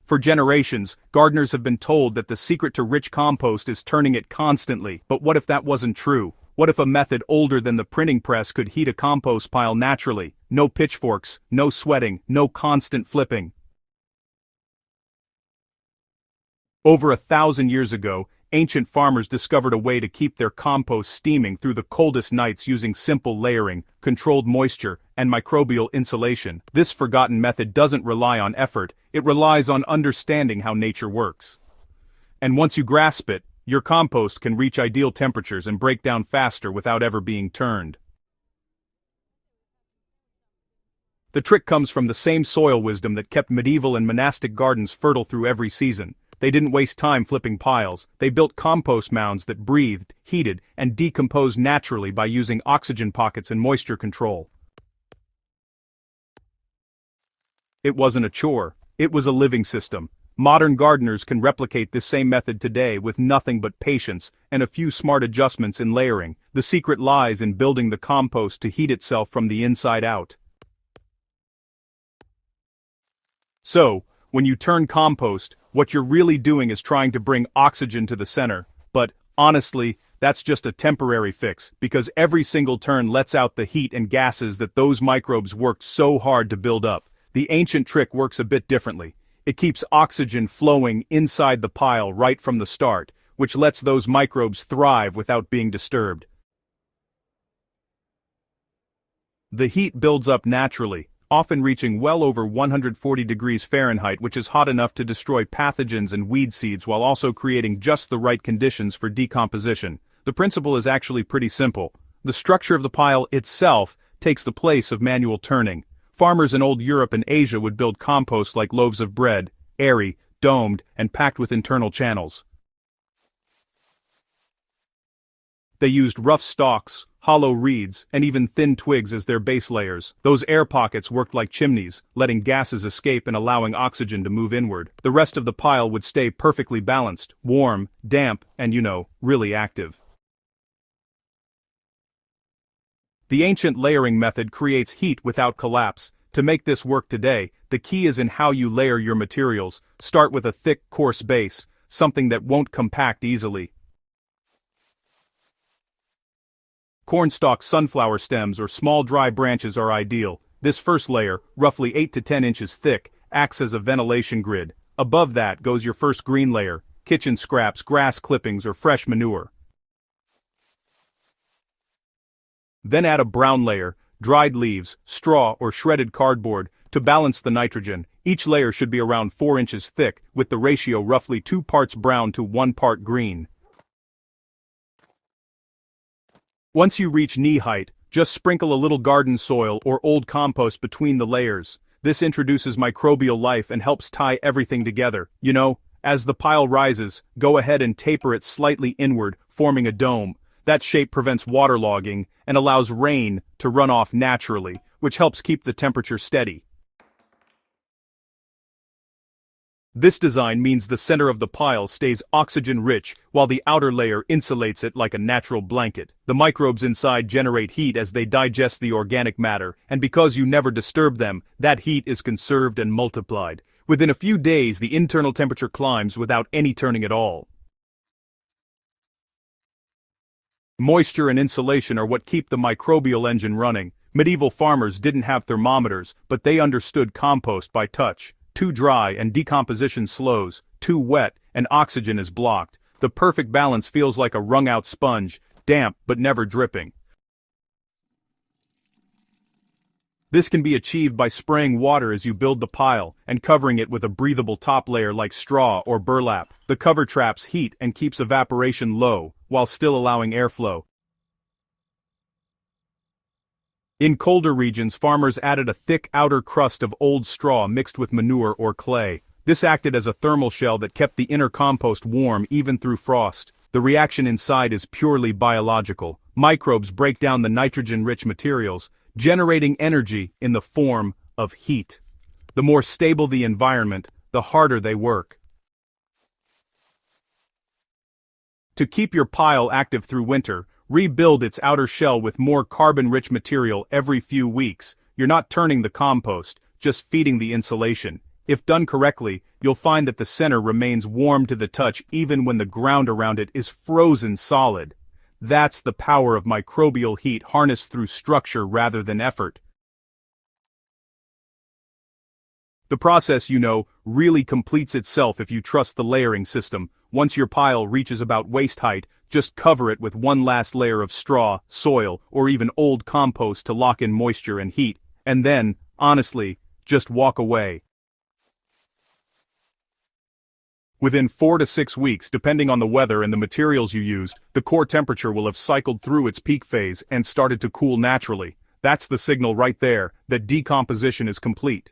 For generations, gardeners have been told that the secret to rich compost is turning it constantly. But what if that wasn't true? What if a method older than the printing press could heat a compost pile naturally? No pitchforks, no sweating, no constant flipping. Over 1,000 years ago, ancient farmers discovered a way to keep their compost steaming through the coldest nights using simple layering, controlled moisture, and microbial insulation. This forgotten method doesn't rely on effort, it relies on understanding how nature works. And once you grasp it, your compost can reach ideal temperatures and break down faster without ever being turned. The trick comes from the same soil wisdom that kept medieval and monastic gardens fertile through every season. They didn't waste time flipping piles, they built compost mounds that breathed, heated, and decomposed naturally by using oxygen pockets and moisture control. It wasn't a chore, it was a living system. Modern gardeners can replicate this same method today with nothing but patience and a few smart adjustments in layering. The secret lies in building the compost to heat itself from the inside out. So, when you turn compost, what you're really doing is trying to bring oxygen to the center. But, honestly, that's just a temporary fix, because every single turn lets out the heat and gases that those microbes worked so hard to build up. The ancient trick works a bit differently. It keeps oxygen flowing inside the pile right from the start, which lets those microbes thrive without being disturbed. The heat builds up naturally, often reaching well over 140 degrees Fahrenheit, which is hot enough to destroy pathogens and weed seeds while also creating just the right conditions for decomposition. The principle is actually pretty simple. The structure of the pile itself takes the place of manual turning. Farmers in old Europe and Asia would build compost like loaves of bread, airy, domed, and packed with internal channels. They used rough stalks, hollow reeds, and even thin twigs as their base layers. Those air pockets worked like chimneys, letting gases escape and allowing oxygen to move inward. The rest of the pile would stay perfectly balanced, warm, damp, and really active. The ancient layering method creates heat without collapse. To make this work today, the key is in how you layer your materials. Start with a thick, coarse base, something that won't compact easily. Cornstalk sunflower stems or small dry branches are ideal. This first layer, roughly 8 to 10 inches thick, acts as a ventilation grid. Above that goes your first green layer, kitchen scraps, grass clippings, or fresh manure. Then add a brown layer, dried leaves, straw, or shredded cardboard, to balance the nitrogen. Each layer should be around 4 inches thick, with the ratio roughly 2 parts brown to 1 part green. Once you reach knee height, just sprinkle a little garden soil or old compost between the layers. This introduces microbial life and helps tie everything together. As the pile rises, go ahead and taper it slightly inward, forming a dome. That shape prevents waterlogging and allows rain to run off naturally, which helps keep the temperature steady. This design means the center of the pile stays oxygen-rich, while the outer layer insulates it like a natural blanket. The microbes inside generate heat as they digest the organic matter, and because you never disturb them, that heat is conserved and multiplied. Within a few days, the internal temperature climbs without any turning at all. Moisture and insulation are what keep the microbial engine running. Medieval farmers didn't have thermometers, but they understood compost by touch. Too dry and decomposition slows, too wet and oxygen is blocked. The perfect balance feels like a wrung-out sponge, damp but never dripping. This can be achieved by spraying water as you build the pile, and covering it with a breathable top layer like straw or burlap. The cover traps heat and keeps evaporation low, while still allowing airflow. In colder regions, farmers added a thick outer crust of old straw mixed with manure or clay. This acted as a thermal shell that kept the inner compost warm even through frost. The reaction inside is purely biological. Microbes break down the nitrogen-rich materials, generating energy in the form of heat. The more stable the environment, the harder they work. To keep your pile active through winter, rebuild its outer shell with more carbon-rich material every few weeks. You're not turning the compost, just feeding the insulation. If done correctly, you'll find that the center remains warm to the touch even when the ground around it is frozen solid. That's the power of microbial heat harnessed through structure rather than effort. The process, really completes itself if you trust the layering system. Once your pile reaches about waist height, just cover it with one last layer of straw, soil, or even old compost to lock in moisture and heat, and then, honestly, just walk away. Within 4 to 6 weeks, depending on the weather and the materials you used, the core temperature will have cycled through its peak phase and started to cool naturally. That's the signal right there that decomposition is complete.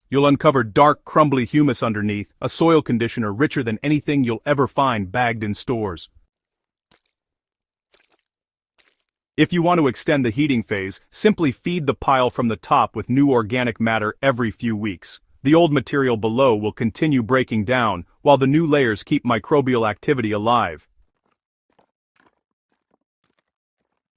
You'll uncover dark, crumbly humus underneath, a soil conditioner richer than anything you'll ever find bagged in stores. If you want to extend the heating phase, simply feed the pile from the top with new organic matter every few weeks. The old material below will continue breaking down, while the new layers keep microbial activity alive.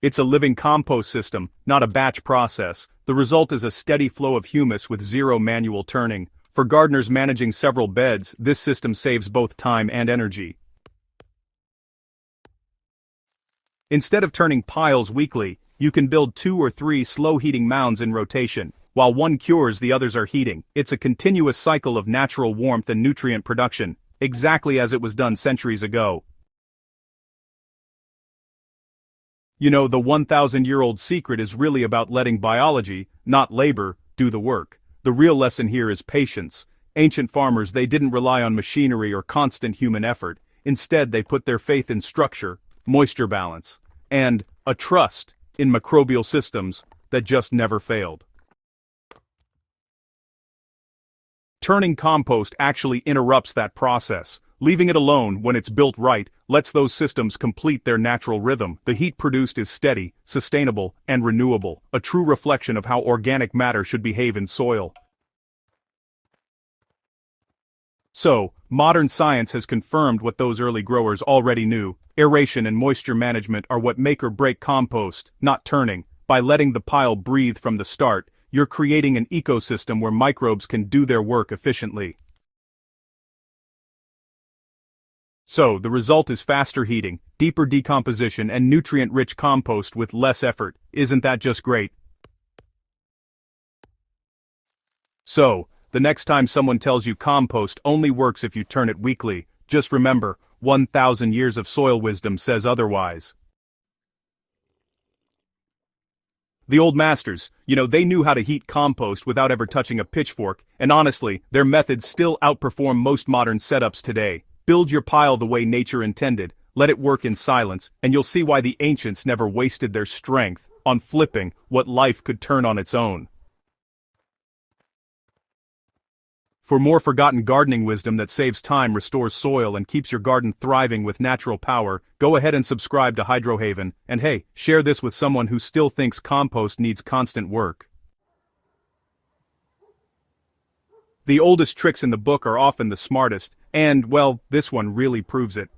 It's a living compost system, not a batch process. The result is a steady flow of humus with zero manual turning. For gardeners managing several beds, this system saves both time and energy. Instead of turning piles weekly, you can build 2 or 3 slow-heating mounds in rotation. While one cures, the others are heating. It's a continuous cycle of natural warmth and nutrient production, exactly as it was done centuries ago. The 1,000-year-old secret is really about letting biology, not labor, do the work. The real lesson here is patience. Ancient farmers, they didn't rely on machinery or constant human effort. Instead, they put their faith in structure, moisture balance, and a trust in microbial systems that just never failed. Turning compost actually interrupts that process. Leaving it alone, when it's built right, lets those systems complete their natural rhythm. The heat produced is steady, sustainable, and renewable, a true reflection of how organic matter should behave in soil. So, modern science has confirmed what those early growers already knew. Aeration and moisture management are what make or break compost, not turning. By letting the pile breathe from the start, you're creating an ecosystem where microbes can do their work efficiently. So, the result is faster heating, deeper decomposition, and nutrient-rich compost with less effort. Isn't that just great? So, the next time someone tells you compost only works if you turn it weekly, just remember, 1,000 years of soil wisdom says otherwise. The old masters, they knew how to heat compost without ever touching a pitchfork, and honestly, their methods still outperform most modern setups today. Build your pile the way nature intended, let it work in silence, and you'll see why the ancients never wasted their strength on flipping what life could turn on its own. For more forgotten gardening wisdom that saves time, restores soil, and keeps your garden thriving with natural power, go ahead and subscribe to Hydrohaven, and hey, share this with someone who still thinks compost needs constant work. The oldest tricks in the book are often the smartest, and, well, this one really proves it.